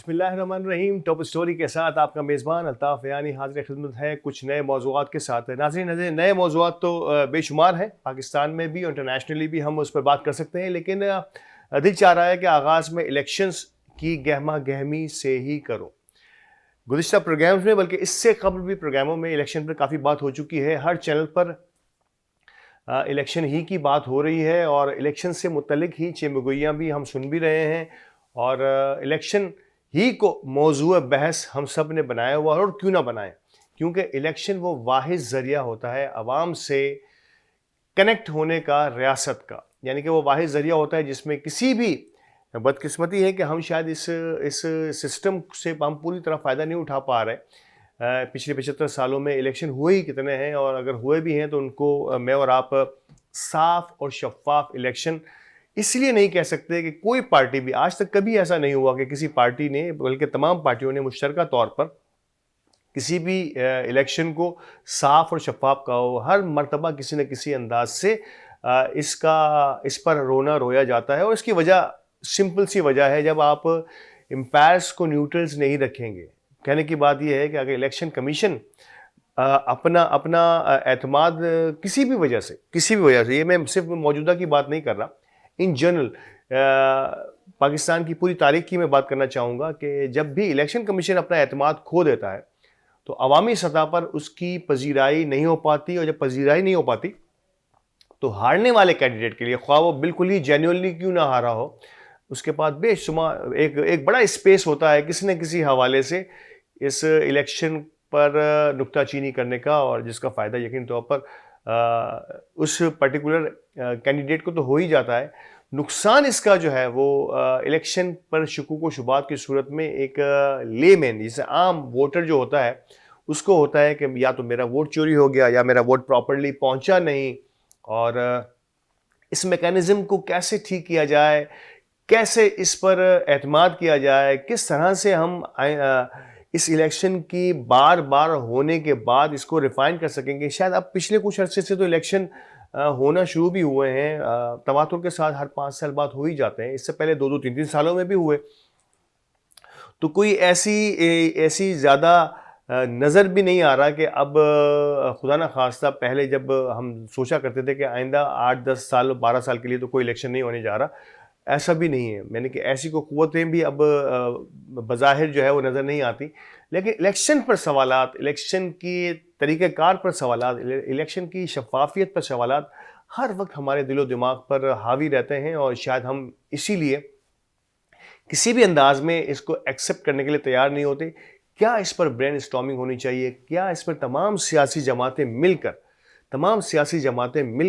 بسم اللہ الرحمن الرحیم. ٹاپ اسٹوری کے ساتھ آپ کا میزبان الطاف یعنی حاضر خدمت ہے کچھ نئے موضوعات کے ساتھ. ناظرین نئے موضوعات تو بے شمار ہیں پاکستان میں بھی اور انٹرنیشنلی بھی, ہم اس پر بات کر سکتے ہیں, لیکن دل چاہ رہا ہے کہ آغاز میں الیکشنز کی گہما گہمی سے ہی کرو. گزشتہ پروگرامز میں بلکہ اس سے قبل بھی پروگراموں میں الیکشن پر کافی بات ہو چکی ہے. ہر چینل پر الیکشن ہی کی بات ہو رہی ہے اور الیکشن سے متعلق ہی چیمگوئیاں بھی ہم سن بھی رہے ہیں, اور الیکشن ہی کو موضوع بحث ہم سب نے بنایا ہوا ہے. اور کیوں نہ بنائیں, کیونکہ الیکشن وہ واحد ذریعہ ہوتا ہے عوام سے کنیکٹ ہونے کا, ریاست کا, یعنی کہ وہ واحد ذریعہ ہوتا ہے جس میں کسی بھی بدقسمتی ہے کہ ہم شاید اس سسٹم سے ہم پوری طرح فائدہ نہیں اٹھا پا رہے. پچھلے 75 سالوں میں الیکشن ہوئے ہی کتنے ہیں, اور اگر ہوئے بھی ہیں تو ان کو میں اور آپ صاف اور شفاف الیکشن اس لیے نہیں کہہ سکتے کہ کوئی پارٹی بھی آج تک کبھی ایسا نہیں ہوا کہ کسی پارٹی نے, بلکہ تمام پارٹیوں نے مشترکہ طور پر کسی بھی الیکشن کو صاف اور شفاف کہا ہو. ہر مرتبہ کسی نہ کسی انداز سے اس پر رونا رویا جاتا ہے, اور اس کی وجہ سمپل سی وجہ ہے, جب آپ امپائرس کو نیوٹرلز نہیں رکھیں گے. کہنے کی بات یہ ہے کہ اگر الیکشن کمیشن اپنا اعتماد کسی بھی وجہ سے, یہ میں صرف موجودہ کی بات نہیں کر رہا, ان جنرل پاکستان کی پوری تاریخ کی میں بات کرنا چاہوں گا کہ جب بھی الیکشن کمیشن اپنا اعتماد کھو دیتا ہے تو عوامی سطح پر اس کی پذیرائی نہیں ہو پاتی, اور جب پذیرائی نہیں ہو پاتی تو ہارنے والے کینڈیڈیٹ کے لیے, خواہ وہ بالکل ہی جینیونلی کیوں نہ ہارا ہو, اس کے پاس بے شمار ایک بڑا اسپیس ہوتا ہے کسی نہ کسی حوالے سے اس الیکشن پر نکتہ چینی کرنے کا, اور جس کا فائدہ یقینی طور پر اس پرٹیکولر کینڈیڈیٹ کو تو ہو ہی جاتا ہے. نقصان اس کا جو ہے وہ الیکشن پر شکوک و شبہات کی صورت میں ایک لے مین, جسے عام ووٹر جو ہوتا ہے اس کو ہوتا ہے کہ یا تو میرا ووٹ چوری ہو گیا, یا میرا ووٹ پراپرلی پہنچا نہیں, اور اس میکینزم کو کیسے ٹھیک کیا جائے, کیسے اس پر اعتماد کیا جائے, کس طرح سے ہم اس الیکشن کی بار بار ہونے کے بعد اس کو ریفائن کر سکیں گے. شاید اب پچھلے کچھ عرصے سے تو الیکشن ہونا شروع بھی ہوئے ہیں, تواتر کے ساتھ ہر 5 سال بعد ہو ہی جاتے ہیں, اس سے پہلے 2-3 سالوں میں بھی ہوئے, تو کوئی ایسی زیادہ نظر بھی نہیں آ رہا کہ اب خدا نہ خواستہ پہلے جب ہم سوچا کرتے تھے کہ آئندہ 8-10 سال 12 سال کے لیے تو کوئی الیکشن نہیں ہونے جا رہا, ایسا بھی نہیں ہے. میں نے کہ ایسی کوئی قوتیں بھی اب بظاہر جو ہے وہ نظر نہیں آتی, لیکن الیکشن پر سوالات, الیکشن کی طریقہ کار پر سوالات, الیکشن کی شفافیت پر سوالات ہر وقت ہمارے دل و دماغ پر حاوی رہتے ہیں, اور شاید ہم اسی لیے کسی بھی انداز میں اس کو ایکسیپٹ کرنے کے لیے تیار نہیں ہوتے. کیا اس پر برین اسٹارمنگ ہونی چاہیے, کیا اس پر تمام سیاسی جماعتیں مل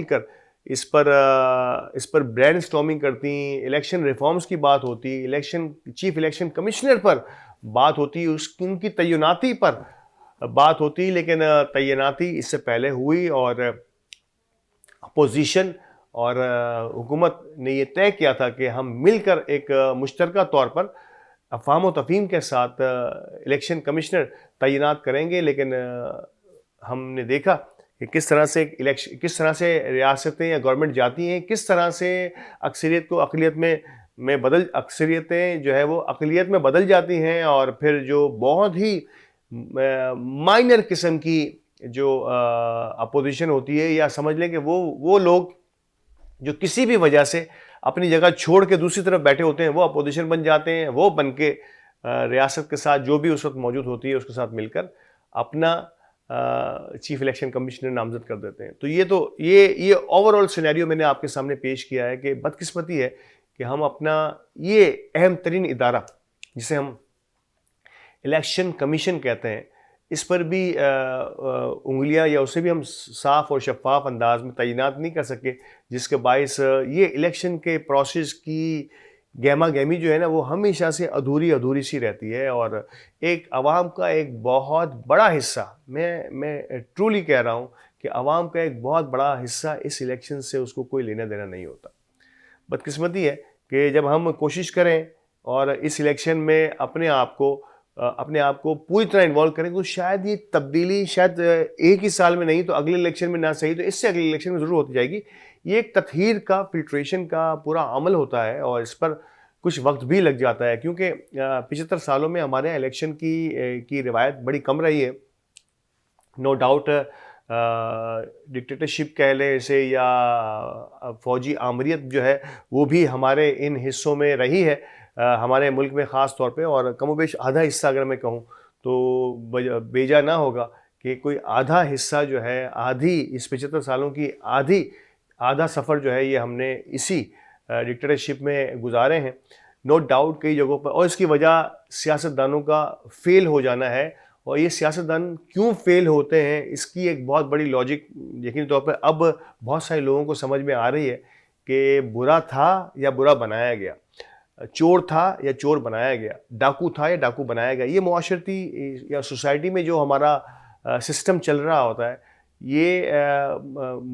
کر اس پر برین اسٹارمنگ کرتی, الیکشن ریفارمز کی بات ہوتی, چیف الیکشن کمشنر پر بات ہوتی, ان کی تعیناتی پر بات ہوتی, لیکن تعیناتی اس سے پہلے ہوئی, اور اپوزیشن اور حکومت نے یہ طے کیا تھا کہ ہم مل کر ایک مشترکہ طور پر افہام و تفہیم کے ساتھ الیکشن کمشنر تعینات کریں گے. لیکن ہم نے دیکھا کہ کس طرح سے ریاستیں یا گورنمنٹ جاتی ہیں, کس طرح سے اکثریت کو اکثریتیں جو ہے وہ اقلیت میں بدل جاتی ہیں, اور پھر جو بہت ہی مائنر قسم کی جو اپوزیشن ہوتی ہے, یا سمجھ لیں کہ وہ لوگ جو کسی بھی وجہ سے اپنی جگہ چھوڑ کے دوسری طرف بیٹھے ہوتے ہیں, وہ اپوزیشن بن جاتے ہیں, وہ بن کے ریاست کے ساتھ جو بھی اس وقت موجود ہوتی ہے اس کے ساتھ مل کر اپنا چیف الیکشن کمشنر نامزد کر دیتے ہیں. تو یہ اوور آل سینیریو میں نے آپ کے سامنے پیش کیا ہے کہ بدقسمتی ہے کہ ہم اپنا یہ اہم ترین ادارہ جسے ہم الیکشن کمیشن کہتے ہیں, اس پر بھی انگلیاں, یا اسے بھی ہم صاف اور شفاف انداز میں تعینات نہیں کر سکے, جس کے باعث یہ الیکشن کے پروسیس کی گہما گہمی جو ہے نا وہ ہمیشہ سے ادھوری سی رہتی ہے. اور ایک عوام کا ایک بہت بڑا حصہ, میں ٹرولی کہہ رہا ہوں کہ عوام کا ایک بہت بڑا حصہ اس الیکشن سے اس کو کوئی لینا دینا نہیں ہوتا. بدقسمتی ہے کہ جب ہم کوشش کریں اور اس الیکشن میں اپنے آپ کو پوری طرح انوالو کریں تو شاید یہ تبدیلی شاید ایک ہی سال میں نہیں تو اگلے الیکشن میں نہ صحیح تو اس سے اگلے الیکشن میں ضرور ہوتی جائے گی. یہ ایک تطہیر کا, فلٹریشن کا پورا عمل ہوتا ہے, اور اس پر کچھ وقت بھی لگ جاتا ہے، کیونکہ 75 سالوں میں ہمارے یہاں الیکشن کی روایت بڑی کم رہی ہے. نو ڈاؤٹ ڈکٹیٹرشپ کہہ لیں اسے یا فوجی آمریت جو ہے وہ بھی ہمارے ان حصوں میں رہی ہے، ہمارے ملک میں خاص طور پہ، اور کم و بیش آدھا حصہ اگر میں کہوں تو بیجا نہ ہوگا کہ کوئی آدھا حصہ جو ہے، آدھی اس 75 سالوں کی آدھا سفر جو ہے یہ ہم نے اسی ڈکٹیٹرشپ میں گزارے ہیں. نو ڈاؤٹ کئی جگہوں پر، اور اس کی وجہ سیاستدانوں کا فیل ہو جانا ہے. اور یہ سیاستدان کیوں فیل ہوتے ہیں اس کی ایک بہت بڑی لاجک یقینی طور پر اب بہت سارے لوگوں کو سمجھ میں آ رہی ہے کہ برا تھا یا برا بنایا گیا، چور تھا یا چور بنایا گیا، ڈاکو تھا یا ڈاکو بنایا گیا. یہ معاشرتی یا سوسائٹی میں جو ہمارا سسٹم چل رہا ہوتا ہے، یہ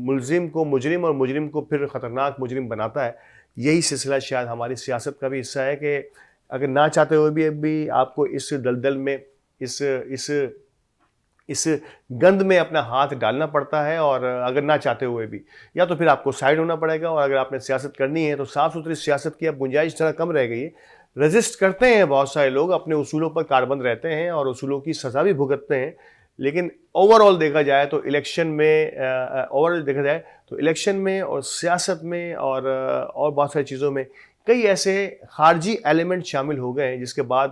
ملزم کو مجرم اور مجرم کو پھر خطرناک مجرم بناتا ہے. یہی سلسلہ شاید ہماری سیاست کا بھی حصہ ہے کہ اگر نہ چاہتے ہوئے بھی آپ کو اس دلدل میں، اس گند میں اپنا ہاتھ ڈالنا پڑتا ہے. اور اگر نہ چاہتے ہوئے بھی، یا تو پھر آپ کو سائڈ ہونا پڑے گا، اور اگر آپ نے سیاست کرنی ہے تو صاف ستھری سیاست کی اب گنجائش ذرا کم رہ گئی ہے. رزسٹ کرتے ہیں بہت سارے لوگ، اپنے اصولوں پر کاربند رہتے ہیں اور اصولوں کی سزا بھی بھگتتے ہیں. لیکن اوور آل دیکھا جائے تو الیکشن میں اور سیاست میں اور بہت ساری چیزوں میں کئی ایسے خارجی ایلیمنٹ شامل ہو گئے ہیں جس کے بعد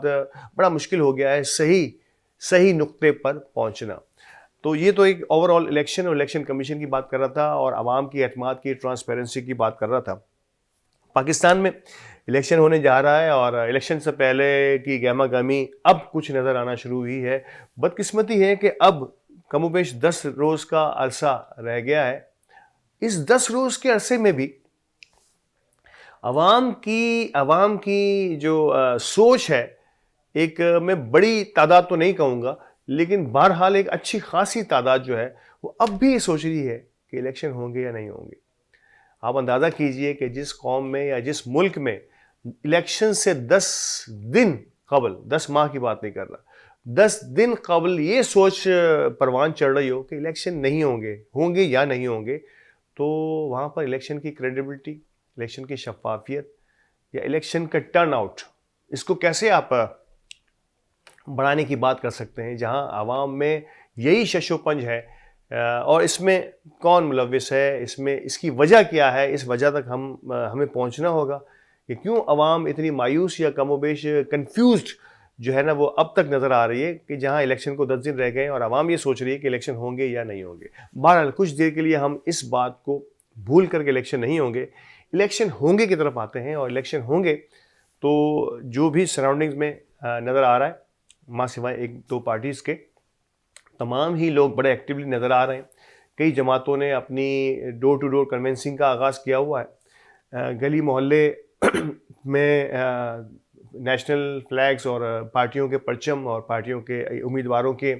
بڑا مشکل ہو گیا ہے صحیح نقطے پر پہنچنا. تو یہ تو ایک اوور آل الیکشن اور الیکشن کمیشن کی بات کر رہا تھا، اور عوام کی اعتماد کی ٹرانسپیرنسی کی بات کر رہا تھا. پاکستان میں الیکشن ہونے جا رہا ہے، اور الیکشن سے پہلے کی گہما گہمی اب کچھ نظر آنا شروع ہوئی ہے. بدقسمتی ہے کہ اب کم و بیش 10 روز کا عرصہ رہ گیا ہے. اس 10 روز کے عرصے میں بھی عوام کی جو سوچ ہے، ایک میں بڑی تعداد تو نہیں کہوں گا، لیکن بہرحال ایک اچھی خاصی تعداد جو ہے وہ اب بھی یہ سوچ رہی ہے کہ الیکشن ہوں گے یا نہیں ہوں گے. آپ اندازہ کیجئے کہ جس قوم میں یا جس ملک میں الیکشن سے 10 دن قبل، 10 ماہ کی بات نہیں کر رہا، 10 دن قبل یہ سوچ پروان چڑھ رہی ہو کہ الیکشن نہیں ہوں گے یا نہیں ہوں گے، تو وہاں پر الیکشن کی کریڈیبلٹی، الیکشن کی شفافیت یا الیکشن کا ٹرن آؤٹ، اس کو کیسے آپ بڑھانے کی بات کر سکتے ہیں جہاں عوام میں یہی شش و پنج ہے. اور اس میں کون ملوث ہے، اس کی وجہ کیا ہے، اس وجہ تک ہمیں پہنچنا ہوگا کہ کیوں عوام اتنی مایوس یا کم و بیش کنفیوزڈ جو ہے نا وہ اب تک نظر آ رہی ہے کہ جہاں الیکشن کو 10 دن رہ گئے اور عوام یہ سوچ رہی ہے کہ الیکشن ہوں گے یا نہیں ہوں گے. بہرحال کچھ دیر کے لیے ہم اس بات کو بھول کر کے الیکشن نہیں ہوں گے، الیکشن ہوں گے کی طرف آتے ہیں. اور الیکشن ہوں گے تو جو بھی سراؤنڈنگز میں نظر آ رہا ہے، ماں سوائے 1-2 پارٹیز کے، تمام ہی لوگ بڑے ایکٹیولی نظر آ رہے ہیں. کئی جماعتوں نے اپنی ڈور ٹو ڈور کنونسنگ کا آغاز کیا ہوا ہے. گلی محلے میں نیشنل فلیگز اور پارٹیوں کے پرچم اور پارٹیوں کے امیدواروں کے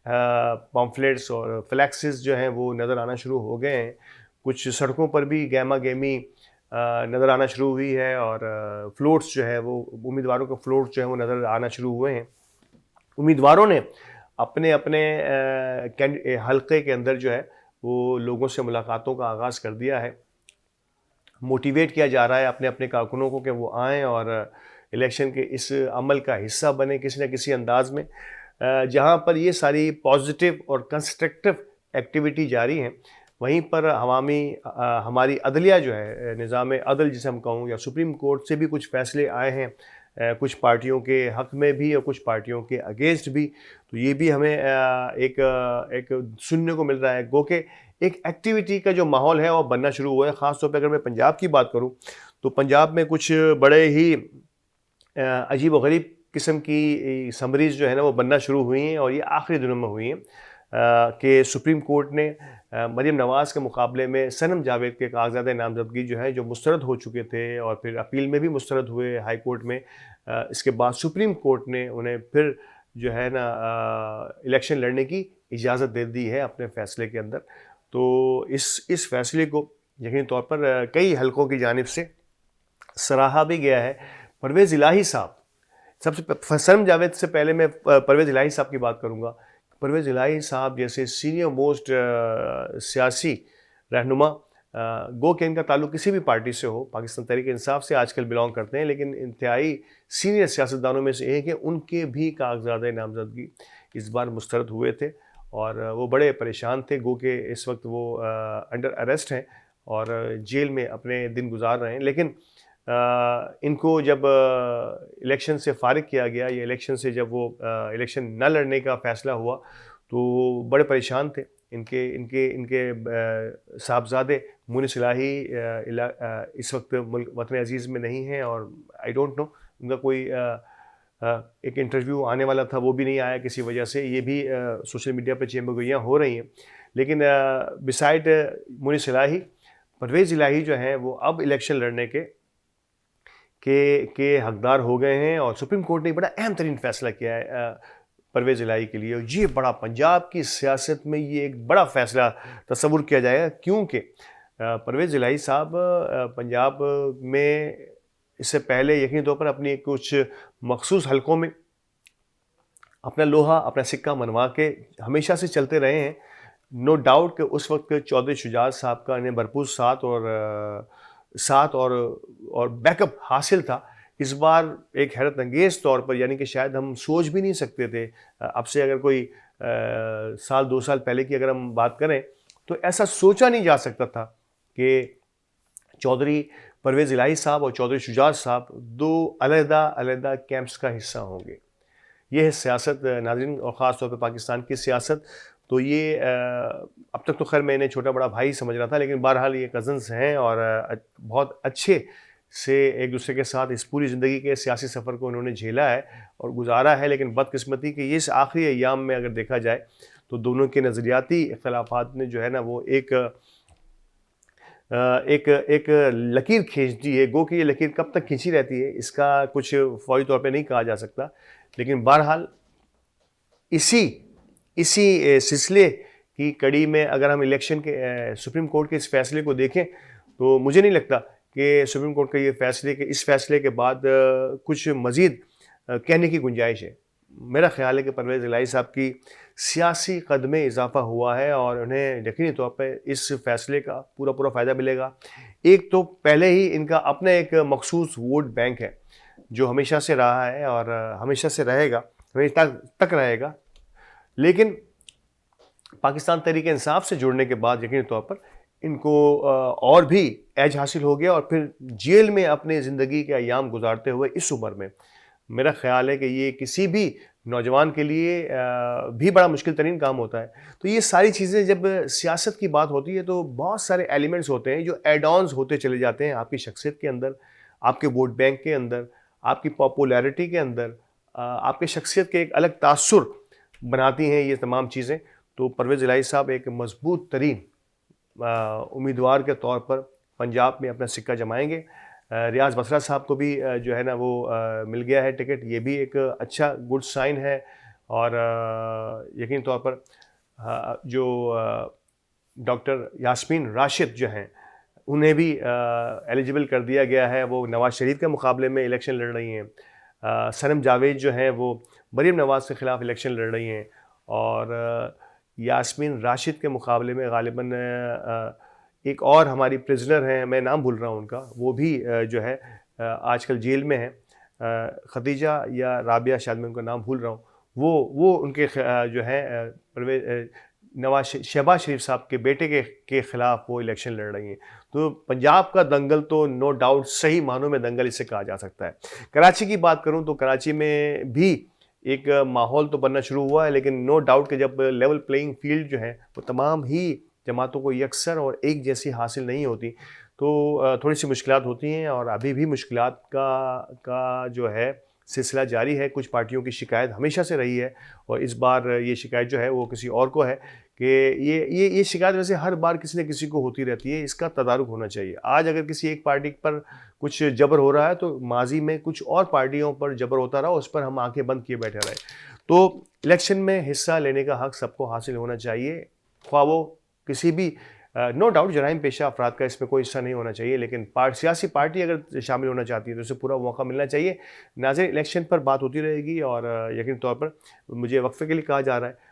پامفلیٹس اور فلیکسز جو ہیں وہ نظر آنا شروع ہو گئے ہیں. کچھ سڑکوں پر بھی گہما گہمی نظر آنا شروع ہوئی ہے، اور فلوٹس جو ہے وہ امیدواروں کے فلوٹس جو ہیں وہ نظر آنا شروع ہوئے ہیں. امیدواروں نے اپنے حلقے کے اندر جو ہے وہ لوگوں سے ملاقاتوں کا آغاز کر دیا ہے. موٹیویٹ کیا جا رہا ہے اپنے کارکنوں کو کہ وہ آئیں اور الیکشن کے اس عمل کا حصہ بنیں کسی نہ کسی انداز میں. جہاں پر یہ ساری پازیٹیو اور کنسٹرکٹیو ایکٹیویٹی جاری ہیں، وہیں پر ہماری عدلیہ جو ہے، نظام عدل جسے ہم کہوں، یا سپریم کورٹ سے بھی کچھ فیصلے آئے ہیں، کچھ پارٹیوں کے حق میں بھی اور کچھ پارٹیوں کے اگینسٹ بھی. تو یہ بھی ہمیں ایک سننے کو مل رہا ہے. گو کہ ایک ایکٹیویٹی کا جو ماحول ہے وہ بننا شروع ہوا ہے. خاص طور پہ اگر میں پنجاب کی بات کروں تو پنجاب میں کچھ بڑے ہی عجیب و غریب قسم کی سمریز جو ہے نا وہ بننا شروع ہوئی ہیں، اور یہ آخری دنوں میں ہوئی ہیں کہ سپریم کورٹ نے مریم نواز کے مقابلے میں صنم جاوید کے کاغذات نامزدگی جو ہے جو مسترد ہو چکے تھے اور پھر اپیل میں بھی مسترد ہوئے ہائی کورٹ میں، اس کے بعد سپریم کورٹ نے انہیں پھر جو ہے نا الیکشن لڑنے کی اجازت دے دی ہے اپنے فیصلے کے اندر. تو اس فیصلے کو یقینی طور پر کئی حلقوں کی جانب سے سراہا بھی گیا ہے. پرویز الہی صاحب، سب سے صنم جاوید سے پہلے میں پرویز الہی صاحب کی بات کروں گا. پرویز الہی صاحب جیسے سینئر موسٹ سیاسی رہنما گو کہ ان کا تعلق کسی بھی پارٹی سے ہو، پاکستان تحریک انصاف سے آج کل بلانگ کرتے ہیں، لیکن انتہائی سینئر سیاستدانوں میں سے ایک ہیں، ان کے بھی کاغذات نامزدگی اس بار مسترد ہوئے تھے اور وہ بڑے پریشان تھے، گو کہ اس وقت وہ انڈر اریسٹ ہیں اور جیل میں اپنے دن گزار رہے ہیں. لیکن ان کو جب الیکشن سے فارغ کیا گیا یا الیکشن سے جب وہ الیکشن نہ لڑنے کا فیصلہ ہوا تو بڑے پریشان تھے. ان کے صاحبزادے مونس الہی اس وقت وطن عزیز میں نہیں ہیں اور آئی ڈونٹ نو ان کا کوئی ایک انٹرویو آنے والا تھا وہ بھی نہیں آیا کسی وجہ سے. یہ بھی سوشل میڈیا پہ چیمبر گوئیاں ہو رہی ہیں. لیکن بسائڈ مونس الہی، پرویز الہی جو ہیں وہ اب الیکشن لڑنے کے حقدار ہو گئے ہیں اور سپریم کورٹ نے بڑا اہم ترین فیصلہ کیا ہے پرویز الہی کے لیے. اور یہ بڑا پنجاب کی سیاست میں یہ ایک بڑا فیصلہ تصور کیا جائے گا، کیونکہ پرویز الہی صاحب پنجاب میں اس سے پہلے یقینی طور پر اپنی کچھ مخصوص حلقوں میں اپنا لوہا اپنا سکہ منوا کے ہمیشہ سے چلتے رہے ہیں. نو ڈاؤٹ کہ اس وقت چودھری شجاعت صاحب کا انہیں بھرپور ساتھ اور بیک اپ حاصل تھا. اس بار ایک حیرت انگیز طور پر، یعنی کہ شاید ہم سوچ بھی نہیں سکتے تھے، اب سے اگر کوئی سال 2 سال پہلے کی اگر ہم بات کریں تو ایسا سوچا نہیں جا سکتا تھا کہ چودھری پرویز الہی صاحب اور چودھری شجاعت صاحب 2 علیحدہ کیمپس کا حصہ ہوں گے. یہ ہے سیاست ناظرین، اور خاص طور پہ پاکستان کی سیاست. تو یہ اب تک تو خیر میں انہیں چھوٹا بڑا بھائی سمجھ رہا تھا، لیکن بہرحال یہ کزنس ہیں اور بہت اچھے سے ایک دوسرے کے ساتھ اس پوری زندگی کے سیاسی سفر کو انہوں نے جھیلا ہے اور گزارا ہے. لیکن بدقسمتی کہ یہ اس آخری ایام میں اگر دیکھا جائے تو دونوں کے نظریاتی اختلافات نے جو ہے نا وہ ایک لکیر کھینچ دی ہے. گو کہ یہ لکیر کب تک کھینچی رہتی ہے اس کا کچھ فوری طور پہ نہیں کہا جا سکتا. لیکن بہرحال اسی سلسلے کی کڑی میں اگر ہم الیکشن کے سپریم کورٹ کے اس فیصلے کو دیکھیں تو مجھے نہیں لگتا کہ سپریم کورٹ کا یہ اس فیصلے کے بعد کچھ مزید کہنے کی گنجائش ہے. میرا خیال ہے کہ پرویز الہی صاحب کی سیاسی قد میں اضافہ ہوا ہے اور انہیں یقینی طور پہ اس فیصلے کا پورا فائدہ ملے گا. ایک تو پہلے ہی ان کا اپنا ایک مخصوص ووٹ بینک ہے جو ہمیشہ سے رہا ہے اور ہمیشہ سے رہے گا، ہمیشہ تک رہے گا. لیکن پاکستان تحریک انصاف سے جڑنے کے بعد یقینی طور پر ان کو اور بھی ایج حاصل ہو گیا اور پھر جیل میں اپنے زندگی کے ایام گزارتے ہوئے اس عمر میں میرا خیال ہے کہ یہ کسی بھی نوجوان کے لیے بھی بڑا مشکل ترین کام ہوتا ہے. تو یہ ساری چیزیں جب سیاست کی بات ہوتی ہے تو بہت سارے ایلیمنٹس ہوتے ہیں جو ایڈ آنز ہوتے چلے جاتے ہیں آپ کی شخصیت کے اندر، آپ کے ووٹ بینک کے اندر، آپ کی پاپولیرٹی کے اندر، آپ کے شخصیت کے ایک الگ تاثر بناتی ہیں یہ تمام چیزیں. تو پرویز الہی صاحب ایک مضبوط ترین امیدوار کے طور پر پنجاب میں اپنا سکہ جمائیں گے. ریاض بسرا صاحب کو بھی جو ہے نا وہ مل گیا ہے ٹکٹ، یہ بھی ایک اچھا گڈ سائن ہے. اور یقینی طور پر جو ڈاکٹر یاسمین راشد جو ہیں انہیں بھی ایلیجیبل کر دیا گیا ہے، وہ نواز شریف کے مقابلے میں الیکشن لڑ رہی ہیں. صنم جاوید جو ہیں وہ مریم نواز کے خلاف الیکشن لڑ رہی ہیں اور یاسمین راشد کے مقابلے میں غالباً ایک اور ہماری پریزنر ہیں، میں نام بھول رہا ہوں ان کا، وہ بھی جو ہے آج کل جیل میں ہیں، خدیجہ یا رابعہ، شاید میں ان کا نام بھول رہا ہوں. وہ ان کے جو ہے شہباز شریف صاحب کے بیٹے کے خلاف وہ الیکشن لڑ رہی ہیں. تو پنجاب کا دنگل تو نو ڈاؤٹ صحیح معنوں میں دنگل اسے کہا جا سکتا ہے. کراچی کی بات کروں تو کراچی میں بھی ایک ماحول تو بننا شروع ہوا ہے، لیکن نو ڈاؤٹ کہ جب لیول پلینگ فیلڈ جو ہے وہ تمام ہی جماعتوں کو یکسر اور ایک جیسی حاصل نہیں ہوتی تو تھوڑی سی مشکلات ہوتی ہیں اور ابھی بھی مشکلات کا جو ہے سلسلہ جاری ہے. کچھ پارٹیوں کی شکایت ہمیشہ سے رہی ہے اور اس بار یہ شکایت جو ہے وہ کسی اور کو ہے کہ یہ شکایت ویسے ہر بار کسی نہ کسی کو ہوتی رہتی ہے. اس کا تدارک ہونا چاہیے. آج اگر کسی ایک پارٹی پر کچھ جبر ہو رہا ہے تو ماضی میں کچھ اور پارٹیوں پر جبر ہوتا رہا، اس پر ہم آنکھیں بند کیے بیٹھے رہے. تو الیکشن میں حصہ لینے کا حق سب کو حاصل ہونا چاہیے، خواہ وہ کسی بھی نو ڈاؤٹ جرائم پیشہ افراد کا اس میں کوئی حصہ نہیں ہونا چاہیے، لیکن سیاسی پارٹی اگر شامل ہونا چاہتی ہے تو اسے پورا موقع ملنا چاہیے. ناظرین، الیکشن پر بات ہوتی رہے گی اور یقینی طور پر مجھے وقفے کے لیے کہا جا رہا ہے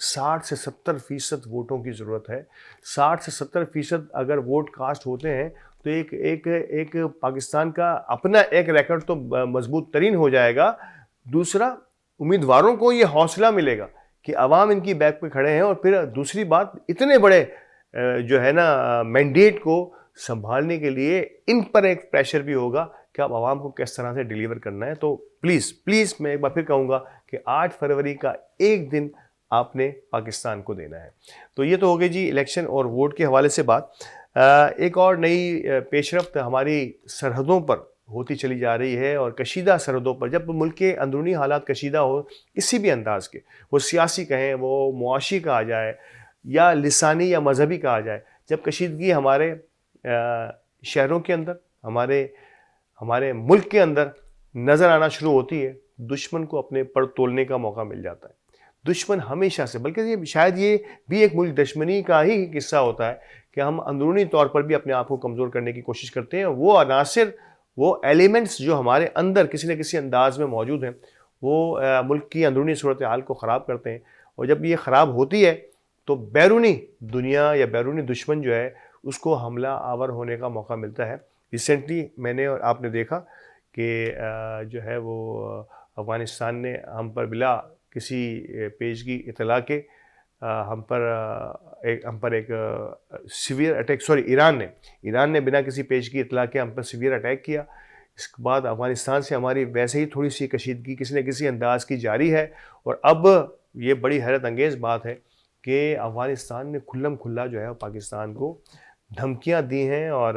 60 سے 70% ووٹوں کی ضرورت ہے. 60 سے 70% اگر ووٹ کاسٹ ہوتے ہیں تو ایک پاکستان کا اپنا ایک ریکارڈ تو مضبوط ترین ہو جائے گا. دوسرا, امیدواروں کو یہ حوصلہ ملے گا کہ عوام ان کی بیک پہ کھڑے ہیں. اور پھر دوسری بات, اتنے بڑے جو ہے نا مینڈیٹ کو سنبھالنے کے لیے ان پر ایک پریشر بھی ہوگا کہ اب عوام کو کس طرح سے ڈیلیور کرنا ہے. تو پلیز میں ایک بار پھر کہوں گا کہ 8 فروری کا ایک دن آپ نے پاکستان کو دینا ہے. تو یہ تو ہو گئی جی الیکشن اور ووٹ کے حوالے سے بات. ایک اور نئی پیش رفت ہماری سرحدوں پر ہوتی چلی جا رہی ہے, اور کشیدہ سرحدوں پر جب ملک کے اندرونی حالات کشیدہ ہو کسی بھی انداز کے, وہ سیاسی کہیں, وہ معاشی کہا جائے یا لسانی یا مذہبی کہا جائے, جب کشیدگی ہمارے شہروں کے اندر, ہمارے ملک کے اندر نظر آنا شروع ہوتی ہے, دشمن کو اپنے پر تولنے کا موقع مل جاتا ہے. دشمن ہمیشہ سے, بلکہ یہ شاید یہ بھی ایک ملک دشمنی کا ہی قصہ ہوتا ہے کہ ہم اندرونی طور پر بھی اپنے آپ کو کمزور کرنے کی کوشش کرتے ہیں. وہ عناصر, وہ ایلیمنٹس جو ہمارے اندر کسی نہ کسی انداز میں موجود ہیں, وہ ملک کی اندرونی صورتحال کو خراب کرتے ہیں. اور جب یہ خراب ہوتی ہے تو بیرونی دنیا یا بیرونی دشمن جو ہے اس کو حملہ آور ہونے کا موقع ملتا ہے. ریسنٹلی میں نے اور آپ نے دیکھا کہ جو ہے وہ افغانستان نے ہم پر بلا کسی پیشگی اطلاع کے ہم پر ایک سیویئر اٹیک, ایران نے بنا کسی پیشگی اطلاع کے ہم پر سیویئر اٹیک کیا. اس کے بعد افغانستان سے ہماری ویسے ہی تھوڑی سی کشیدگی کسی نہ کسی انداز کی جاری ہے. اور اب یہ بڑی حیرت انگیز بات ہے کہ افغانستان نے کھلم کھلا جو ہے پاکستان کو دھمکیاں دی ہیں. اور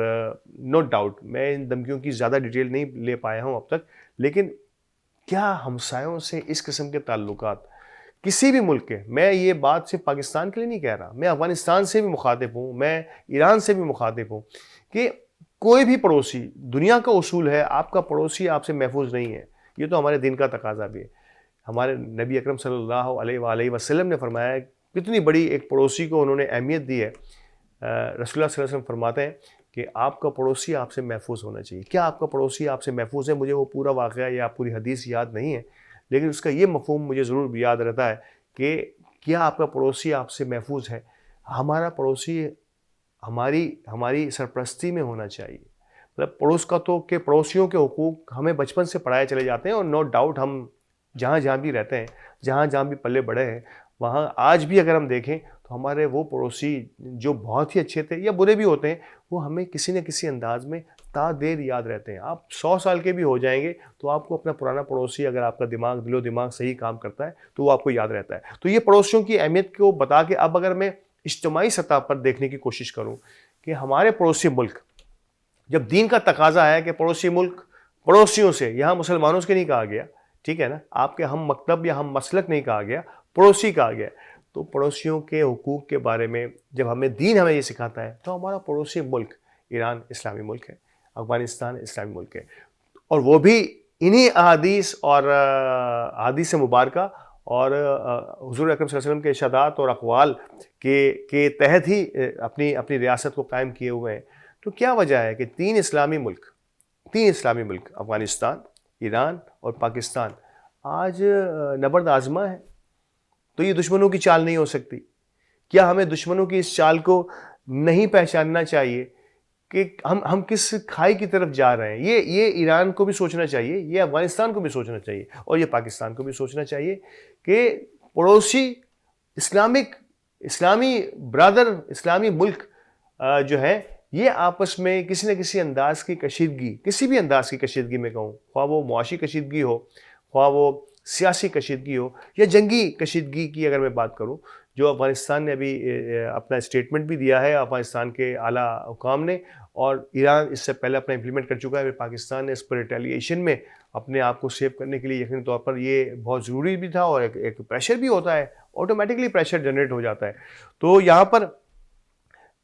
نو ڈاؤٹ میں ان دھمکیوں کی زیادہ ڈیٹیل نہیں لے پایا ہوں اب تک, لیکن کیا ہمسایوں سے اس قسم کے تعلقات کسی بھی ملک کے, میں یہ بات صرف پاکستان کے لیے نہیں کہہ رہا, میں افغانستان سے بھی مخاطب ہوں, میں ایران سے بھی مخاطب ہوں, کہ کوئی بھی پڑوسی, دنیا کا اصول ہے آپ کا پڑوسی آپ سے محفوظ نہیں ہے. یہ تو ہمارے دین کا تقاضا بھی ہے. ہمارے نبی اکرم صلی اللہ علیہ وآلہ وسلم نے فرمایا, کتنی بڑی ایک پڑوسی کو انہوں نے اہمیت دی ہے. رسول اللہ صلی اللہ علیہ وسلم فرماتے ہیں کہ آپ کا پڑوسی آپ سے محفوظ ہونا چاہیے. کیا آپ کا پڑوسی آپ سے محفوظ ہے؟ مجھے وہ پورا واقعہ یا پوری حدیث یاد نہیں ہے, لیکن اس کا یہ مفہوم مجھے ضرور یاد رہتا ہے کہ کیا آپ کا پڑوسی آپ سے محفوظ ہے. ہمارا پڑوسی ہماری سرپرستی میں ہونا چاہیے. مطلب پڑوس کا تو کہ پڑوسیوں کے حقوق ہمیں بچپن سے پڑھائے چلے جاتے ہیں, اور نو ڈاؤٹ ہم جہاں بھی رہتے ہیں, جہاں بھی پلے بڑے ہیں, وہاں آج بھی اگر ہم دیکھیں تو ہمارے وہ پڑوسی جو بہت ہی اچھے تھے یا برے بھی ہوتے ہیں, وہ ہمیں کسی نہ کسی انداز میں تا دیر یاد رہتے ہیں. آپ 100 سال کے بھی ہو جائیں گے تو آپ کو اپنا پرانا پڑوسی, اگر آپ کا دل و دماغ صحیح کام کرتا ہے تو وہ آپ کو یاد رہتا ہے. تو یہ پڑوسیوں کی اہمیت کو بتا کے اب اگر میں اجتماعی سطح پر دیکھنے کی کوشش کروں کہ ہمارے پڑوسی ملک, جب دین کا تقاضا ہے کہ پڑوسی ملک پڑوسیوں سے, یہاں مسلمانوں سے نہیں کہا گیا, ٹھیک ہے نا, آپ کے ہم مکتب یا ہم مسلک نہیں کہا گیا, پڑوسی کہا گیا. تو پڑوسیوں کے حقوق کے بارے میں جب دین ہمیں یہ سکھاتا ہے تو ہمارا پڑوسی ملک ایران اسلامی ملک ہے, افغانستان اسلامی ملک ہے, اور وہ بھی انہی احادیث اور احادیث مبارکہ اور حضور اکرم صلی اللہ علیہ وسلم کے ارشادات اور اقوال کے تحت ہی اپنی ریاست کو قائم کیے ہوئے ہیں. تو کیا وجہ ہے کہ تین اسلامی ملک افغانستان, ایران اور پاکستان آج نبرد آزما ہے؟ تو یہ دشمنوں کی چال نہیں ہو سکتی. کیا ہمیں دشمنوں کی اس چال کو نہیں پہچاننا چاہیے کہ ہم کس کھائی کی طرف جا رہے ہیں؟ یہ ایران کو بھی سوچنا چاہیے, یہ افغانستان کو بھی سوچنا چاہیے, اور یہ پاکستان کو بھی سوچنا چاہیے کہ پڑوسی اسلامی برادر, اسلامی ملک جو ہے, یہ آپس میں کسی نہ کسی انداز کی کشیدگی, کسی بھی انداز کی کشیدگی میں کہوں, خواہ وہ معاشی کشیدگی ہو, خواہ وہ سیاسی کشیدگی ہو, یا جنگی کشیدگی کی اگر میں بات کروں, جو افغانستان نے ابھی اپنا اسٹیٹمنٹ بھی دیا ہے, افغانستان کے اعلیٰ حکام نے, اور ایران اس سے پہلے اپنا امپلیمنٹ کر چکا ہے. پاکستان نے اس پر ریٹیلیشن میں اپنے آپ کو سیو کرنے کے لیے یقینی طور پر یہ بہت ضروری بھی تھا, اور ایک پریشر بھی ہوتا ہے, آٹومیٹکلی پریشر جنریٹ ہو جاتا ہے. تو یہاں پر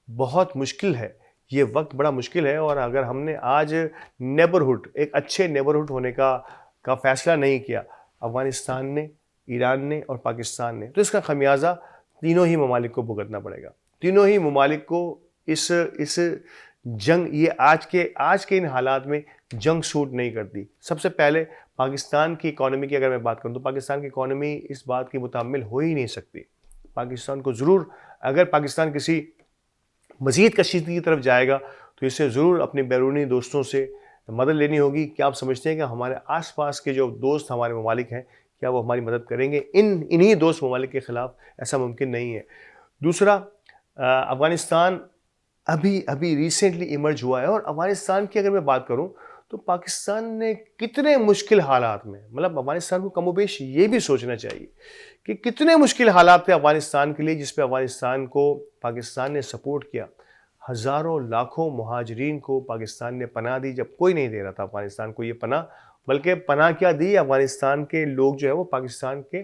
بہت مشکل ہے, یہ وقت بڑا مشکل ہے, اور اگر ہم نے آج نیبرہڈ, ایک اچھے نیبرہڈ ہونے کا فیصلہ نہیں کیا, افغانستان نے, ایران نے اور پاکستان نے, تو اس کا خمیازہ تینوں ہی ممالک کو بھگتنا پڑے گا. تینوں ہی ممالک کو اس جنگ, یہ آج کے ان حالات میں جنگ سوٹ نہیں کرتی. سب سے پہلے پاکستان کی اکانومی کی اگر میں بات کروں تو پاکستان کی اکانومی اس بات کی متحمل ہو ہی نہیں سکتی. پاکستان کو ضرور، اگر پاکستان کسی مزید کشیدگی کی طرف جائے گا تو اسے ضرور اپنے بیرونی دوستوں سے مدد لینی ہوگی. کیا آپ سمجھتے ہیں کہ ہمارے آس پاس کے جو دوست ہمارے ممالک ہیں کیا وہ ہماری مدد کریں گے؟ انہی دوست ممالک کے خلاف ایسا ممکن نہیں ہے. دوسرا، افغانستان ابھی ریسنٹلی ایمرج ہوا ہے، اور افغانستان کی اگر میں بات کروں تو پاکستان نے کتنے مشکل حالات میں، مطلب افغانستان کو کم و بیش یہ بھی سوچنا چاہیے کہ کتنے مشکل حالات تھے افغانستان کے لیے، جس پہ افغانستان کو پاکستان نے سپورٹ کیا. ہزاروں لاکھوں مہاجرین کو پاکستان نے پناہ دی جب کوئی نہیں دے رہا تھا افغانستان کو یہ پناہ، بلکہ پناہ کیا دی، افغانستان کے لوگ جو ہے وہ پاکستان کے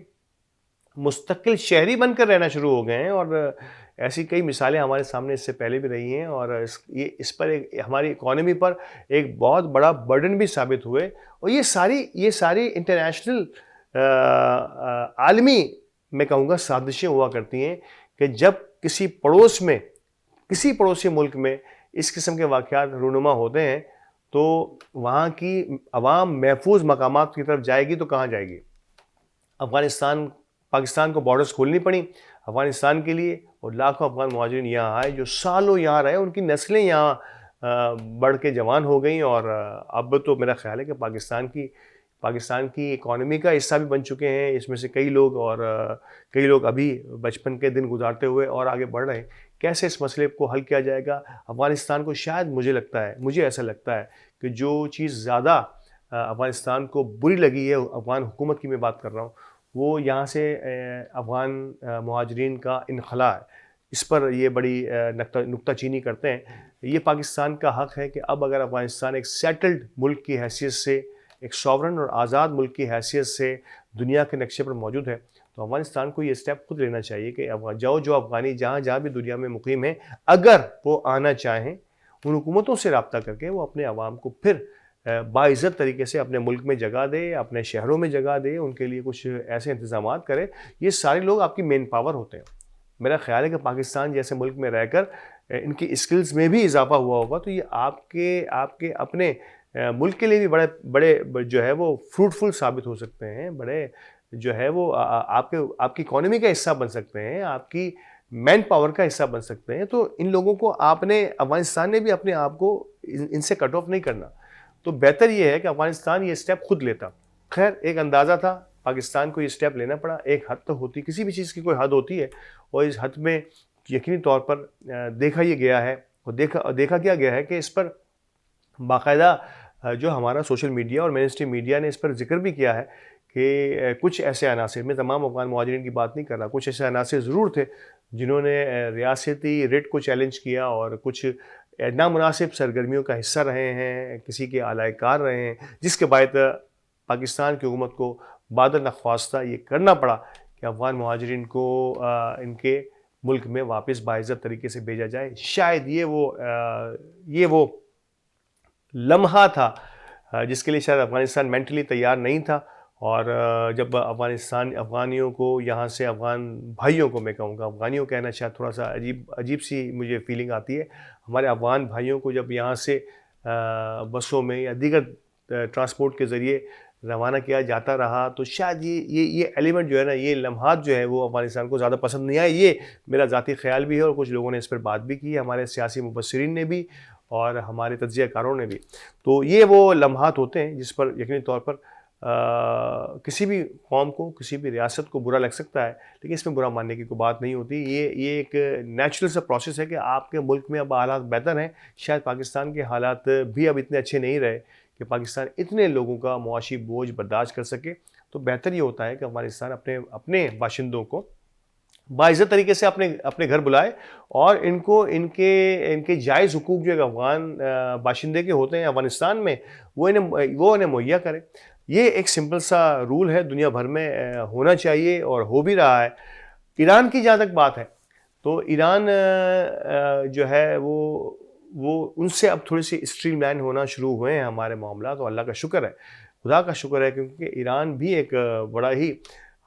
مستقل شہری بن کر رہنا شروع ہو گئے ہیں. اور ایسی کئی مثالیں ہمارے سامنے اس سے پہلے بھی رہی ہیں، اور اس پر ہماری اکانومی پر ایک بہت بڑا برڈن بھی ثابت ہوئے. اور یہ ساری انٹرنیشنل عالمی میں کہوں گا سازشیں ہوا کرتی ہیں کہ جب کسی پڑوسی ملک میں اس قسم کے واقعات رونما ہوتے ہیں تو وہاں کی عوام محفوظ مقامات کی طرف جائے گی تو کہاں جائے گی؟ پاکستان کو بارڈرز کھولنی پڑی افغانستان کے لیے، اور لاکھوں افغان مہاجرین یہاں آئے جو سالوں یہاں رہے، ان کی نسلیں یہاں بڑھ کے جوان ہو گئیں، اور اب تو میرا خیال ہے کہ پاکستان کی اکانومی کا حصہ بھی بن چکے ہیں اس میں سے کئی لوگ ابھی بچپن کے دن گزارتے ہوئے اور آگے بڑھ رہے ہیں. کیسے اس مسئلے کو حل کیا جائے گا؟ افغانستان کو شاید مجھے ایسا لگتا ہے کہ جو چیز زیادہ افغانستان کو بری لگی ہے، افغان حکومت کی میں بات کر رہا ہوں، وہ یہاں سے افغان مہاجرین کا انخلاء ہے. اس پر یہ بڑی نکتہ چینی کرتے ہیں. یہ پاکستان کا حق ہے کہ اب اگر افغانستان ایک سیٹلڈ ملک کی حیثیت سے، ایک ساورن اور آزاد ملک کی حیثیت سے دنیا کے نقشے پر موجود ہے، تو افغانستان کو یہ اسٹیپ خود لینا چاہیے کہ جو افغانی جہاں بھی دنیا میں مقیم ہیں، اگر وہ آنا چاہیں، ان حکومتوں سے رابطہ کر کے وہ اپنے عوام کو پھر باعزت طریقے سے اپنے ملک میں جگہ دے، اپنے شہروں میں جگہ دے، ان کے لیے کچھ ایسے انتظامات کرے. یہ سارے لوگ آپ کی مین پاور ہوتے ہیں. میرا خیال ہے کہ پاکستان جیسے ملک میں رہ کر ان کی اسکلز میں بھی اضافہ ہوا ہوگا تو یہ آپ کے اپنے ملک کے لیے بھی بڑے جو ہے وہ فروٹفل ثابت ہو سکتے ہیں، بڑے جو ہے وہ آپ کی اکانومی کا حصہ بن سکتے ہیں، آپ کی مین پاور کا حصہ بن سکتے ہیں. تو ان لوگوں کو افغانستان نے بھی اپنے آپ کو ان سے کٹ آف نہیں کرنا. تو بہتر یہ ہے کہ افغانستان یہ اسٹیپ خود لیتا. خیر، ایک اندازہ تھا، پاکستان کو یہ اسٹیپ لینا پڑا. ایک حد تو ہوتی، کسی بھی چیز کی کوئی حد ہوتی ہے، اور اس حد میں یقینی طور پر دیکھا یہ گیا ہے، اور دیکھا کیا گیا ہے کہ اس پر باقاعدہ جو ہمارا سوشل میڈیا اور مین اسٹریم میڈیا نے اس پر ذکر بھی کیا ہے کہ کچھ ایسے عناصر، میں تمام افغان مہاجرین کی بات نہیں کر رہا، کچھ ایسے عناصر ضرور تھے جنہوں نے ریاستی ریٹ کو چیلنج کیا اور کچھ نامناسب سرگرمیوں کا حصہ رہے ہیں، کسی کے اعلی کار رہے ہیں، جس کے باعث پاکستان کی حکومت کو بادر نخواستہ یہ کرنا پڑا کہ افغان مہاجرین کو ان کے ملک میں واپس باعزت طریقے سے بھیجا جائے. شاید یہ وہ لمحہ تھا جس کے لیے شاید افغانستان مینٹلی تیار نہیں تھا. اور جب افغانیوں کو یہاں سے، افغان بھائیوں کو، میں کہوں گا افغانیوں کہنا شاید تھوڑا سا عجیب سی مجھے فیلنگ آتی ہے، ہمارے افغان بھائیوں کو جب یہاں سے بسوں میں یا دیگر ٹرانسپورٹ کے ذریعے روانہ کیا جاتا رہا تو شاید یہ ایلیمنٹ جو ہے نا، یہ لمحات جو ہے وہ افغانستان کو زیادہ پسند نہیں آئے. یہ میرا ذاتی خیال بھی ہے، اور کچھ لوگوں نے اس پر بات بھی کی، ہمارے سیاسی مبصرین نے بھی اور ہمارے تجزیہ کاروں نے بھی. تو یہ وہ لمحات ہوتے ہیں جس پر یقینی طور پر کسی بھی قوم کو، کسی بھی ریاست کو برا لگ سکتا ہے، لیکن اس میں برا ماننے کی کوئی بات نہیں ہوتی. یہ ایک نیچرل سا پروسیس ہے کہ آپ کے ملک میں اب حالات بہتر ہیں. شاید پاکستان کے حالات بھی اب اتنے اچھے نہیں رہے کہ پاکستان اتنے لوگوں کا معاشی بوجھ برداشت کر سکے. تو بہتر یہ ہوتا ہے کہ افغانستان اپنے باشندوں کو باعزت طریقے سے اپنے گھر بلائے، اور ان کے جائز حقوق جو افغان باشندے کے ہوتے ہیں افغانستان میں، وہ انہیں مہیا کرے. یہ ایک سمپل سا رول ہے، دنیا بھر میں ہونا چاہیے اور ہو بھی رہا ہے. ایران کی جہاں تک بات ہے تو ایران جو ہے وہ ان سے اب تھوڑی سی اسٹریم لائن ہونا شروع ہوئے ہیں ہمارے معاملات، اور اللہ کا شکر ہے، خدا کا شکر ہے، کیونکہ ایران بھی ایک بڑا ہی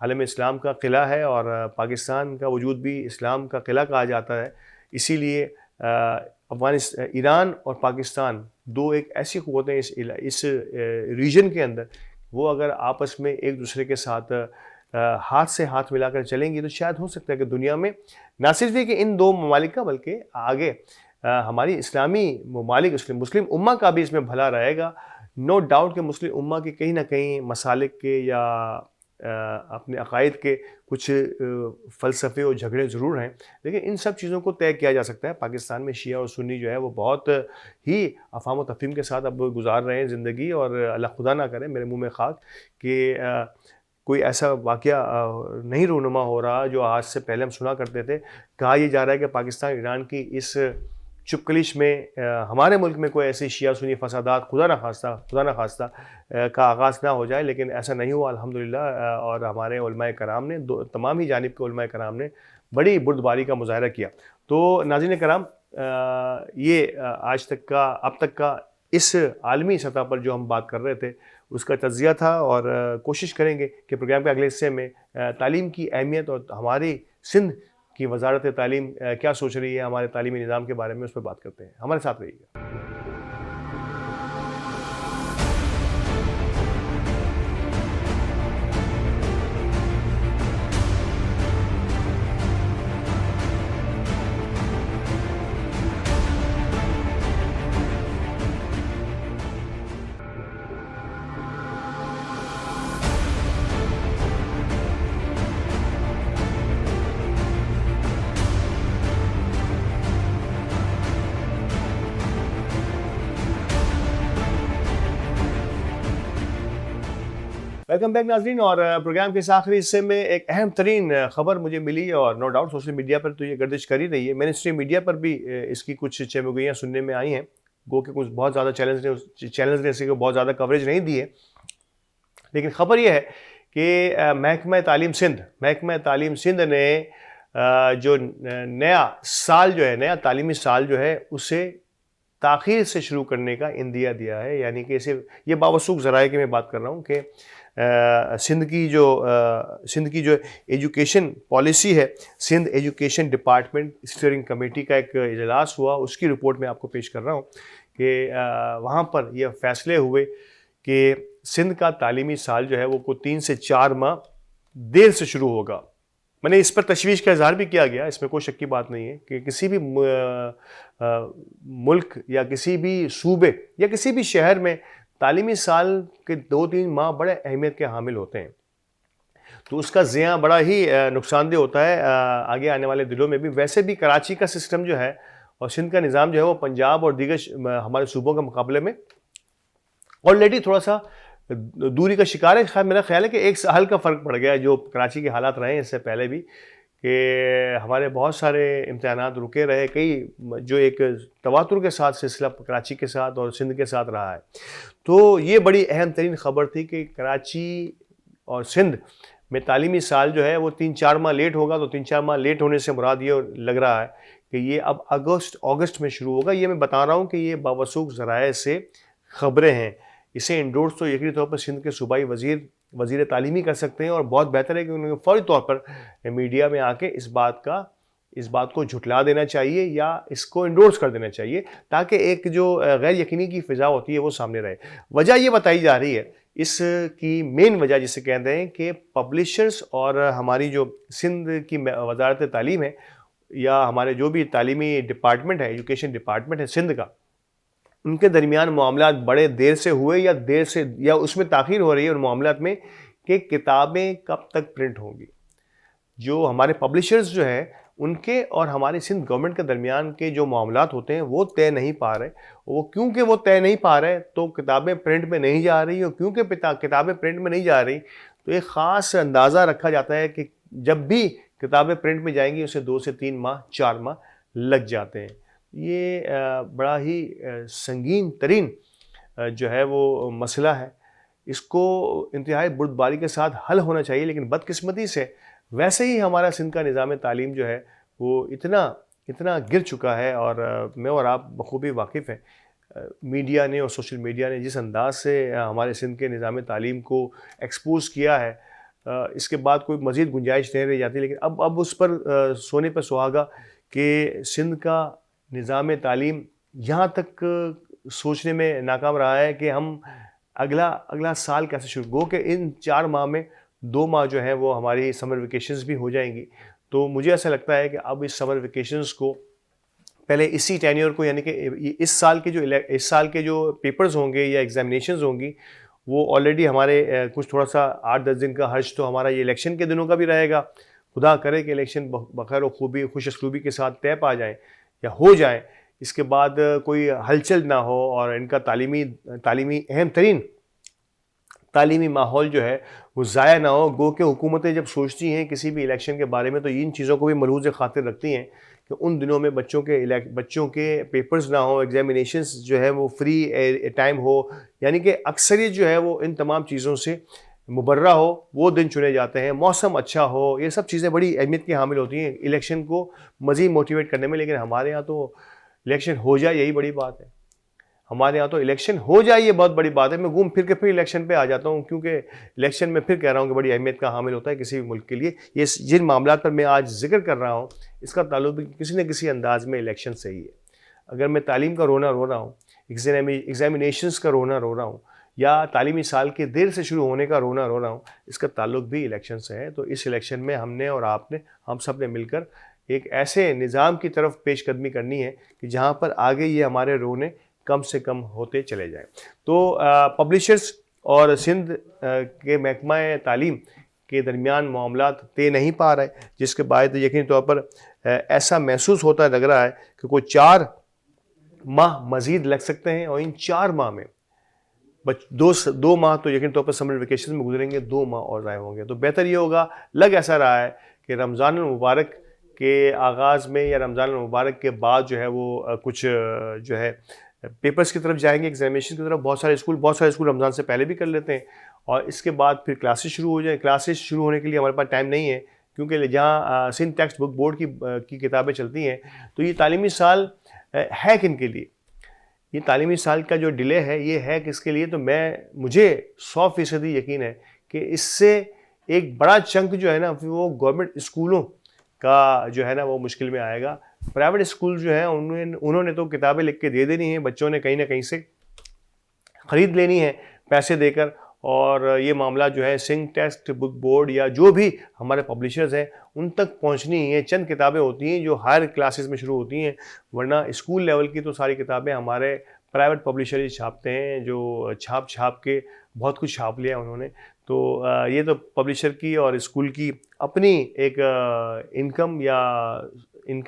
عالم اسلام کا قلعہ ہے، اور پاکستان کا وجود بھی اسلام کا قلعہ کہا جاتا ہے. اسی لیے ایران اور پاکستان دو ایک ایسی قوتیں اس ریجن کے اندر، وہ اگر آپس میں ایک دوسرے کے ساتھ ہاتھ سے ہاتھ ملا کر چلیں گی تو شاید ہو سکتا ہے کہ دنیا میں نہ صرف یہ کہ ان دو ممالک کا بلکہ آگے ہماری اسلامی ممالک مسلم امہ کا بھی اس میں بھلا رہے گا. نو ڈاؤٹ کہ مسلم امہ کے کہیں نہ کہیں مسالک کے یا اپنے عقائد کے کچھ فلسفے اور جھگڑے ضرور ہیں, لیکن ان سب چیزوں کو طے کیا جا سکتا ہے. پاکستان میں شیعہ اور سنی جو ہے وہ بہت ہی افہام و تفہیم کے ساتھ اب گزار رہے ہیں زندگی, اور اللہ خدا نہ کرے میرے منہ میں خاک کہ کوئی ایسا واقعہ نہیں رونما ہو رہا جو آج سے پہلے ہم سنا کرتے تھے. کہا یہ جا رہا ہے کہ پاکستان ایران کی اس چپکلش میں ہمارے ملک میں کوئی ایسی شیعہ سنی فسادات خدا نہ خواستہ کا آغاز نہ ہو جائے, لیکن ایسا نہیں ہوا الحمدللہ. اور ہمارے علماء کرام نے تمام ہی جانب کے علماء کرام نے بڑی بردباری کا مظاہرہ کیا. تو ناظرین کرام, یہ آج تک کا اب تک کا اس عالمی سطح پر جو ہم بات کر رہے تھے اس کا تجزیہ تھا, اور کوشش کریں گے کہ پروگرام کے اگلے حصے میں تعلیم کی اہمیت اور ہماری سندھ کی وزارت تعلیم کیا سوچ رہی ہے ہمارے تعلیمی نظام کے بارے میں, اس پہ بات کرتے ہیں. ہمارے ساتھ رہیے گا. ویلکم بیک ناظرین, اور پروگرام کے اس آخری حصے میں ایک اہم ترین خبر مجھے ملی, اور نو ڈاؤٹ سوشل میڈیا پر تو یہ گردش کر ہی رہی ہے. مین اسٹریم میڈیا پر بھی اس کی کچھ چمگوئیاں سننے میں آئی ہیں, گو کہ کچھ بہت زیادہ چینلز نے اس کی بہت زیادہ کوریج نہیں دی ہے. لیکن خبر یہ ہے کہ محکمہ تعلیم سندھ نے جو نیا سال جو ہے, نیا تعلیمی سال جو ہے اسے تاخیر سے شروع کرنے کا اندیہ دیا ہے. یعنی کہ اسے, یہ باوثوق ذرائع کی میں بات کر رہا ہوں کہ سندھ کی جو ایجوکیشن پالیسی ہے, Sindh education department steering committee کا ایک اجلاس ہوا, اس کی رپورٹ میں آپ کو پیش کر رہا ہوں کہ وہاں پر یہ فیصلے ہوئے کہ سندھ کا تعلیمی سال جو ہے وہ کو 3 سے 4 ماہ دیر سے شروع ہوگا. میں نے اس پر تشویش کا اظہار بھی کیا گیا, اس میں کوئی شک کی بات نہیں ہے کہ کسی بھی ملک یا کسی بھی صوبے یا کسی بھی شہر میں تعلیمی سال کے 2-3 ماہ بڑے اہمیت کے حامل ہوتے ہیں, تو اس کا زیاں بڑا ہی نقصان دہ ہوتا ہے آگے آنے والے دنوں میں بھی. ویسے بھی کراچی کا سسٹم جو ہے اور سندھ کا نظام جو ہے وہ پنجاب اور دیگر ہمارے صوبوں کے مقابلے میں آلریڈی تھوڑا سا دوری کا شکار ہے. میرا خیال ہے کہ 1 سال کا فرق پڑ گیا جو کراچی کے حالات رہے ہیں اس سے پہلے بھی, کہ ہمارے بہت سارے امتحانات رکے رہے, کئی جو ایک تواتر کے ساتھ سلسلہ کراچی کے ساتھ اور سندھ کے ساتھ رہا ہے. تو یہ بڑی اہم ترین خبر تھی کہ کراچی اور سندھ میں تعلیمی سال جو ہے وہ 3-4 ماہ لیٹ ہوگا. تو 3-4 ماہ لیٹ ہونے سے مراد یہ لگ رہا ہے کہ یہ اب اگست میں شروع ہوگا. یہ میں بتا رہا ہوں کہ یہ باوثوق ذرائع سے خبریں ہیں. اسے انڈورس تو یقینی طور پر سندھ کے صوبائی وزیر تعلیمی کر سکتے ہیں, اور بہت بہتر ہے کہ انہیں فوری طور پر میڈیا میں آ کے اس بات کو جھٹلا دینا چاہیے یا اس کو انڈورس کر دینا چاہیے, تاکہ ایک جو غیر یقینی کی فضا ہوتی ہے وہ سامنے رہے. وجہ یہ بتائی جا رہی ہے, اس کی مین وجہ جسے کہتے ہیں کہ پبلشرز اور ہماری جو سندھ کی وزارت تعلیم ہے یا ہمارے جو بھی تعلیمی ڈپارٹمنٹ ہے, ایجوکیشن ڈپارٹمنٹ ہے سندھ کا, ان کے درمیان معاملات بڑے دیر سے ہوئے یا اس میں تاخیر ہو رہی ہے ان معاملات میں کہ کتابیں کب تک پرنٹ ہوں گی. جو ہمارے پبلشرز جو ہیں ان کے اور ہماری سندھ گورنمنٹ کے درمیان کے جو معاملات ہوتے ہیں وہ طے نہیں پا رہے. کیونکہ وہ طے نہیں پا رہے تو کتابیں پرنٹ میں نہیں جا رہی, اور کیونکہ کتابیں پرنٹ میں نہیں جا رہی تو ایک خاص اندازہ رکھا جاتا ہے کہ جب بھی کتابیں پرنٹ میں جائیں گی اسے 2 سے 3 ماہ 4 ماہ لگ جاتے ہیں. یہ بڑا ہی سنگین ترین جو ہے وہ مسئلہ ہے. اس کو انتہائی بردباری کے ساتھ حل ہونا چاہیے, لیکن بدقسمتی سے ویسے ہی ہمارا سندھ کا نظام تعلیم جو ہے وہ اتنا گر چکا ہے, اور میں اور آپ بخوبی واقف ہیں. میڈیا نے اور سوشل میڈیا نے جس انداز سے ہمارے سندھ کے نظام تعلیم کو ایکسپوز کیا ہے, اس کے بعد کوئی مزید گنجائش نہیں رہ جاتی. لیکن اب اس پر سونے پر سہاگا کہ سندھ کا نظام تعلیم یہاں تک سوچنے میں ناکام رہا ہے کہ ہم اگلا سال کیسے شروع, گو کہ ان 4 ماہ میں 2 ماہ جو ہیں وہ ہماری سمر ویکیشنز بھی ہو جائیں گی. تو مجھے ایسا لگتا ہے کہ اب اس سمر ویکیشنز کو پہلے اسی ٹینیور کو یعنی کہ اس سال کے جو پیپرز ہوں گے یا ایگزامینیشنز ہوں گی وہ آلریڈی ہمارے کچھ تھوڑا سا 8-10 دن کا حرج تو ہمارا یہ الیکشن کے دنوں کا بھی رہے گا. خدا کرے کہ الیکشن بخیر و خوبی خوش اسلوبی کے ساتھ طے پا جائیں یا ہو جائیں, اس کے بعد کوئی ہلچل نہ ہو اور ان کا تعلیمی اہم ترین تعلیمی ماحول جو ہے وہ ضائع نہ ہو. گو کہ حکومتیں جب سوچتی ہیں کسی بھی الیکشن کے بارے میں تو ان چیزوں کو بھی ملحوظ خاطر رکھتی ہیں کہ ان دنوں میں بچوں کے پیپرز نہ ہوں, ایگزامینیشنز جو ہے وہ فری ٹائم ہو, یعنی کہ اکثریت جو ہے وہ ان تمام چیزوں سے مبرہ ہو. وہ دن چنے جاتے ہیں, موسم اچھا ہو, یہ سب چیزیں بڑی اہمیت کی حامل ہوتی ہیں الیکشن کو مزید موٹیویٹ کرنے میں. لیکن ہمارے یہاں تو الیکشن ہو جائے یہی بڑی بات ہے. ہمارے یہاں تو الیکشن ہو جائے یہ بہت بڑی بات ہے. میں گھوم پھر کے پھر الیکشن پہ آ جاتا ہوں کیونکہ الیکشن میں پھر کہہ رہا ہوں کہ بڑی اہمیت کا حامل ہوتا ہے کسی بھی ملک کے لیے. یہ جن معاملات پر میں آج ذکر کر رہا ہوں اس کا تعلق بھی کسی نہ کسی انداز میں الیکشن سے ہی ہے. اگر میں تعلیم کا رونا رو رہا ہوں, ایگزامینیشنز کا رونا رو رہا ہوں, یا تعلیمی سال کے دیر سے شروع ہونے کا رونا رو رہا ہوں, اس کا تعلق بھی الیکشن سے ہے. تو اس الیکشن میں ہم نے اور آپ نے, ہم سب نے مل کر ایک ایسے نظام کی طرف پیش قدمی کرنی ہے کہ جہاں پر آگے یہ ہمارے رونے کم سے کم ہوتے چلے جائیں. تو پبلشرز اور سندھ کے محکمہ تعلیم کے درمیان معاملات طے نہیں پا رہے, جس کے باعث یقینی طور پر ایسا محسوس ہوتا لگ رہا ہے کہ کوئی 4 ماہ مزید لگ سکتے ہیں, اور ان 4 ماہ میں 2 ماہ تو یقینی طور پر سمر ویکیشن میں گزریں گے, 2 ماہ اور ضائع ہوں گے. تو بہتر یہ ہوگا, لگ ایسا رہا ہے کہ رمضان المبارک کے آغاز میں یا رمضان المبارک کے بعد جو ہے وہ کچھ جو ہے پیپرز کی طرف جائیں گے, ایگزامینیشن کی طرف. بہت سارے اسکول رمضان سے پہلے بھی کر لیتے ہیں, اور اس کے بعد پھر کلاسز شروع ہو جائیں. کلاسز شروع ہونے کے لیے ہمارے پاس ٹائم نہیں ہے کیونکہ جہاں سندھ ٹیکسٹ بک بورڈ کی کتابیں چلتی ہیں. تو یہ تعلیمی سال ہے کن کے لیے, یہ تعلیمی سال کا جو ڈیلے ہے یہ ہے کس کے لیے؟ تو مجھے 100% یقین ہے کہ اس سے ایک بڑا چنک جو ہے نا وہ گورنمنٹ اسکولوں کا جو ہے نا وہ مشکل میں آئے گا. پرائیویٹ اسکول جو ہیں انہوں نے تو کتابیں لکھ کے دے دینی ہیں, بچوں نے کہیں نہ کہیں سے خرید لینی ہے پیسے دے کر, اور یہ معاملہ جو ہے سندھ ٹیکسٹ بک بورڈ یا جو بھی ہمارے پبلشرز ہیں ان تک پہنچنی ہیں. چند کتابیں ہوتی ہیں جو ہائر کلاسز میں شروع ہوتی ہیں, ورنہ اسکول لیول کی تو ساری کتابیں ہمارے پرائیویٹ پبلشر چھاپتے ہیں, جو چھاپ کے بہت کچھ چھاپ لیا انہوں نے. تو یہ تو پبلشر کی اور اسکول کی اپنی ایک انکم یا ان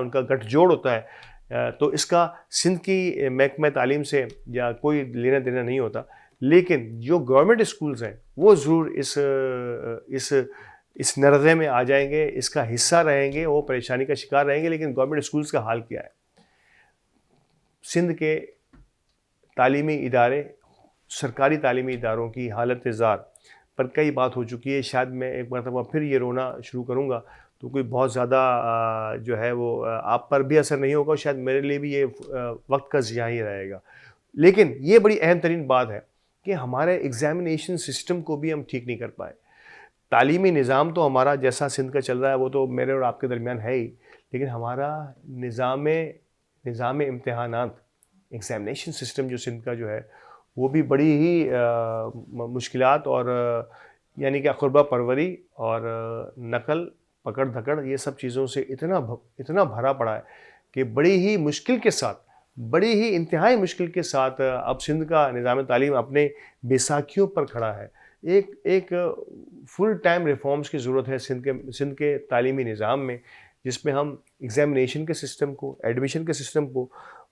کا گٹھ جوڑ ہوتا ہے. تو اس کا سندھ کی محکمہ تعلیم سے یا کوئی لینا دینا نہیں ہوتا. لیکن جو گورنمنٹ اسکولز ہیں وہ ضرور اس نردے میں آ جائیں گے, اس کا حصہ رہیں گے, وہ پریشانی کا شکار رہیں گے. لیکن گورنمنٹ اسکولز کا حال کیا ہے؟ سندھ کے تعلیمی ادارے, سرکاری تعلیمی اداروں کی حالت زار پر کئی بات ہو چکی ہے. شاید میں ایک مرتبہ پھر یہ رونا شروع کروں گا تو کوئی بہت زیادہ جو ہے وہ آپ پر بھی اثر نہیں ہوگا, شاید میرے لیے بھی یہ وقت کا ضیاع ہی رہے گا. لیکن یہ بڑی اہم ترین بات ہے کہ ہمارے ایگزامینیشن سسٹم کو بھی ہم ٹھیک نہیں کر پائے. تعلیمی نظام تو ہمارا جیسا سندھ کا چل رہا ہے وہ تو میرے اور آپ کے درمیان ہے ہی, لیکن ہمارا نظام امتحانات, ایگزامینیشن سسٹم جو سندھ کا جو ہے وہ بھی بڑی ہی مشکلات اور یعنی کہ اقربا پروری اور نقل پکڑ دھکڑ یہ سب چیزوں سے اتنا بھرا پڑا ہے کہ بڑی ہی مشکل کے ساتھ, بڑی ہی انتہائی مشکل کے ساتھ اب سندھ کا نظام تعلیم اپنے بیساکھیوں پر کھڑا ہے. ایک فل ٹائم ریفارمز کی ضرورت ہے سندھ کے تعلیمی نظام میں, جس میں ہم ایگزامینیشن کے سسٹم کو, ایڈمیشن کے سسٹم کو,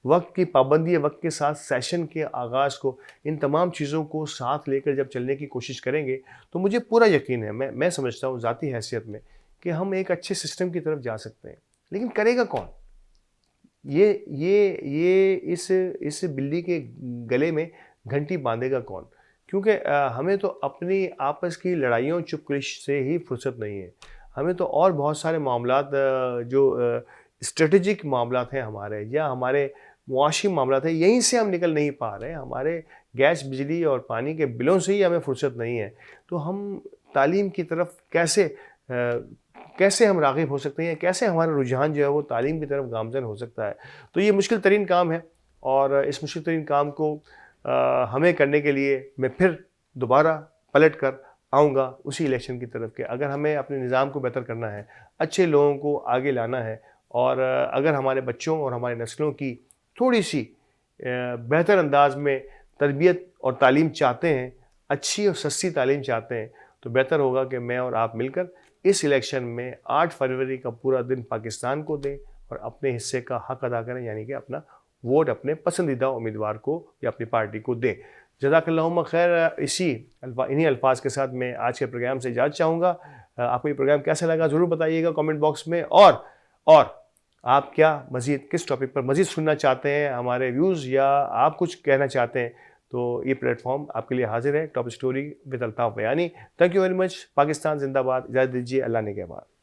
وقت کی پابندی, وقت کے ساتھ سیشن کے آغاز کو, ان تمام چیزوں کو ساتھ لے کر جب چلنے کی کوشش کریں گے تو مجھے پورا یقین ہے, میں سمجھتا ہوں ذاتی حیثیت میں کہ ہم ایک اچھے سسٹم کی طرف جا سکتے ہیں. لیکن کرے گا کون؟ یہ اس بلی کے گلے میں گھنٹی باندھے گا کون؟ کیونکہ ہمیں تو اپنی آپس کی لڑائیوں چپ کش سے ہی فرصت نہیں ہے. ہمیں تو اور بہت سارے معاملات جو اسٹریٹجک معاملات ہیں ہمارے, یا ہمارے معاشی معاملات ہیں, یہیں سے ہم نکل نہیں پا رہے. ہمارے گیس, بجلی اور پانی کے بلوں سے ہی ہمیں فرصت نہیں ہے. تو ہم تعلیم کی طرف کیسے ہم راغب ہو سکتے ہیں, کیسے ہمارا رجحان جو ہے وہ تعلیم کی طرف گامزن ہو سکتا ہے؟ تو یہ مشکل ترین کام ہے, اور اس مشکل ترین کام کو ہمیں کرنے کے لیے میں پھر دوبارہ پلٹ کر آؤں گا اسی الیکشن کی طرف کہ اگر ہمیں اپنے نظام کو بہتر کرنا ہے، اچھے لوگوں کو آگے لانا ہے، اور اگر ہمارے بچوں اور ہمارے نسلوں کی تھوڑی سی بہتر انداز میں تربیت اور تعلیم چاہتے ہیں، اچھی اور سستی تعلیم چاہتے ہیں، تو بہتر ہوگا کہ میں اور آپ مل کر اس الیکشن میں 8 فروری کا پورا دن پاکستان کو دیں اور اپنے حصے کا حق ادا کریں، یعنی کہ اپنا ووٹ اپنے پسندیدہ امیدوار کو یا اپنی پارٹی کو دیں۔ جزاک اللہم خیر۔ انہی الفاظ کے ساتھ میں آج کے پروگرام سے اجازت چاہوں گا۔ آپ کو یہ پروگرام کیسا لگا ضرور بتائیے گا کامنٹ باکس میں، اور آپ کیا مزید کس ٹاپک پر مزید سننا چاہتے ہیں، ہمارے ویوز، یا آپ کچھ کہنا چاہتے ہیں، تو یہ پلیٹ فارم آپ کے لیے حاضر ہے، top story with Altaf Bayani. Thank you very much. Pakistan زندہ باد۔ اجازت دیجیے، اللہ نے کے بعد۔